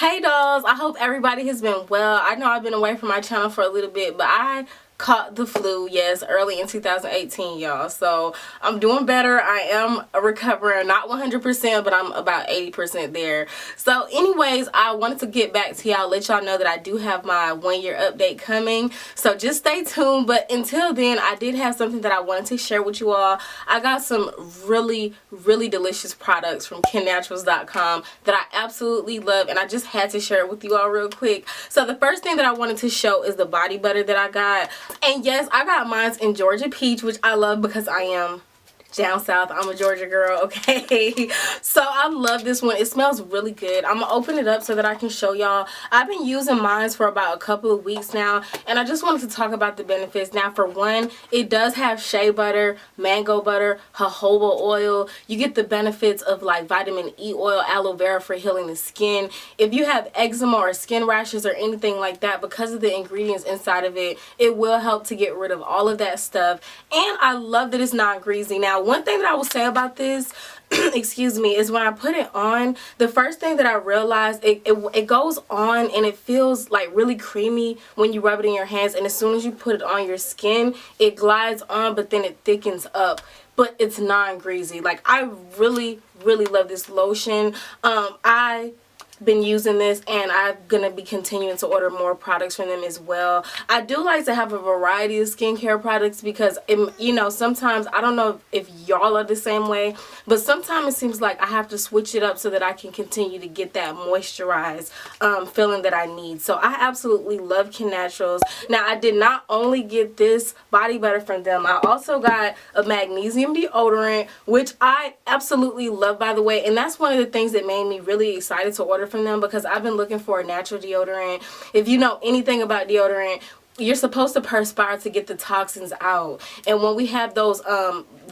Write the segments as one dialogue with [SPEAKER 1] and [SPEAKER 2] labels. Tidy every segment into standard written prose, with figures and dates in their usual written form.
[SPEAKER 1] Hey dolls, I hope everybody has been well. I know I've been away from my channel for a little bit, but I caught the flu, yes, early in 2018, y'all. So I'm doing better. I am recovering, not 100%, but I'm about 80% there. So anyways, I wanted to get back to y'all, let y'all know that I do have my 1-year update coming. So just stay tuned. But until then, I did have something that I wanted to share with you all. I got some really delicious products from KenNaturals.com that I absolutely love, and I just had to share it with you all real quick. So the first thing that I wanted to show is the body butter that I got. And yes, I got mine in Georgia Peach, which I love because I am down south. I'm a Georgia girl, okay? So I love this one. It smells really good. I'm gonna open it up so that I can show y'all. I've been using mine for about a couple of weeks now, and I just wanted to talk about the benefits. Now, for one, it does have shea butter, mango butter, jojoba oil. You get the benefits of like vitamin E oil, aloe vera for healing the skin. If you have eczema or skin rashes or anything like that, because of the ingredients inside of it, it will help to get rid of all of that stuff. And I love that it's not greasy. Now, one thing that I will say about this, excuse me, is when I put it on, the first thing that I realized, it goes on and it feels like really creamy when you rub it in your hands, and as soon as you put it on your skin, it glides on, but then it thickens up. But it's non-greasy. Like, I really love this lotion. I been using this, and I'm gonna be continuing to order more products from them as well. I do like to have a variety of skincare products because you know, sometimes I don't know if y'all are the same way, but sometimes it seems like I have to switch it up so that I can continue to get that moisturized feeling that I need. So I absolutely love KenNaturals. Now, I did not only get this body butter from them, I also got a magnesium deodorant, which I absolutely love, by the way, and that's one of the things that made me really excited to order from them, because I've been looking for a natural deodorant. If you know anything about deodorant, you're supposed to perspire to get the toxins out, and when we have those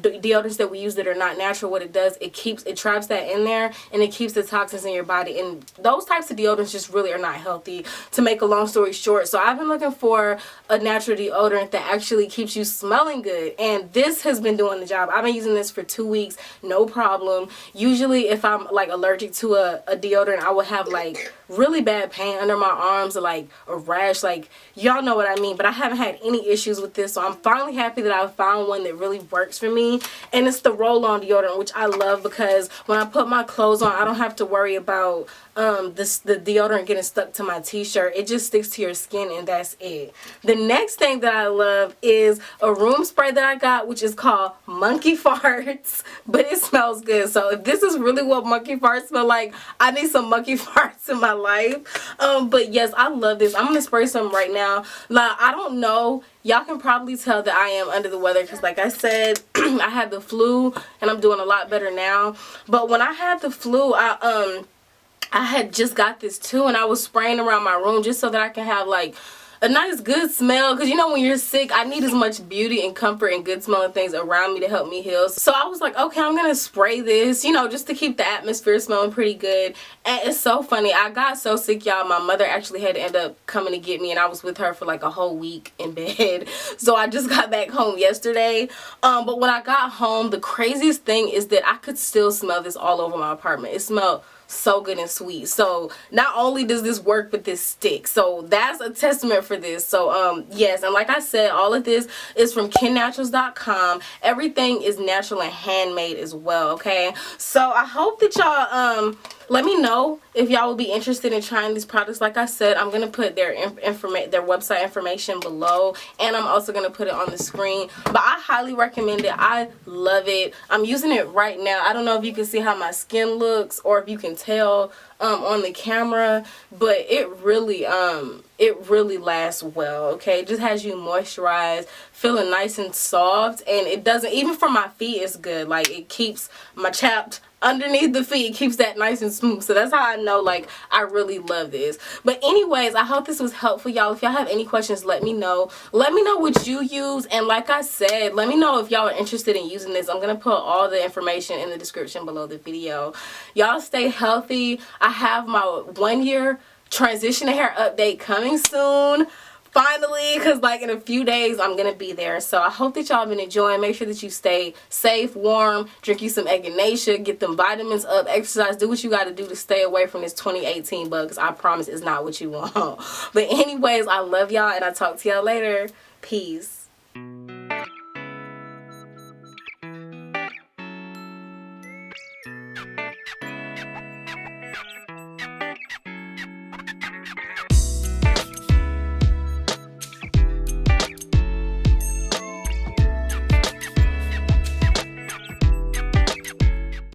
[SPEAKER 1] deodorants that we use that are not natural, what it does, it traps that in there, and it keeps the toxins in your body, and those types of deodorants just really are not healthy, to make a long story short. So I've been looking for a natural deodorant that actually keeps you smelling good, and this has been doing the job. I've been using this for 2 weeks, no problem. Usually if I'm like allergic to a deodorant, I would have like really bad pain under my arms, or like a rash, like y'all know what I mean, but I haven't had any issues with this. So I'm finally happy that I found one that really works for me, and it's the roll-on deodorant, which I love because when I put my clothes on, I don't have to worry about the deodorant getting stuck to my t-shirt. It just sticks to your skin, and that's it. The next thing that I love is a room spray that I got, which is called Monkey Farts, but it smells good. So if this is really what monkey farts smell like, I need some monkey farts in my life. But yes, I love this. I'm gonna spray some right now. Now, I don't know, y'all can probably tell that I am under the weather because, like I said, I had the flu, and I'm doing a lot better now. But when I had the flu, I had just got this too, and I was spraying around my room just so that I can have like a nice good smell, because you know, when you're sick, I need as much beauty and comfort and good smelling things around me to help me heal. So I was like, okay, I'm gonna spray this, you know, just to keep the atmosphere smelling pretty good. And it's so funny, I got so sick, y'all, my mother actually had to end up coming to get me, and I was with her for like a whole week in bed. So I just got back home yesterday, but when I got home, the craziest thing is that I could still smell this all over my apartment. It smelled so good and sweet. So not only does this work, but this sticks. So that's a testament for this. So yes, and like I said, all of this is from KenNaturals.com. Everything is natural and handmade as well, okay? So I hope that y'all let me know if y'all will be interested in trying these products. Like I said, I'm gonna put their website information below, and I'm also gonna put it on the screen. But I highly recommend it. I love it. I'm using it right now. I don't know if you can see how my skin looks, or if you can tell on the camera, but it really lasts well, okay? It just has you moisturized, feeling nice and soft, and it doesn't, even for my feet, it's good. Like, it keeps my chapped underneath the feet, it keeps that nice and smooth. So that's how I know, like, I really love this. But anyways, I hope this was helpful, y'all. If y'all have any questions, let me know. Let me know what you use, and like I said, let me know if y'all are interested in using this. I'm gonna put all the information in the description below the video. Y'all stay healthy. I have my 1-year transition hair update coming soon. finally, because like in a few days I'm gonna be there. So I hope that y'all been enjoying. Make sure that you stay safe, warm, drink you some Echinacea, get them vitamins up, exercise, do what you got to do to stay away from this 2018 bug, because I promise it's not what you want. But anyways, I love y'all and I'll talk to y'all later. Peace.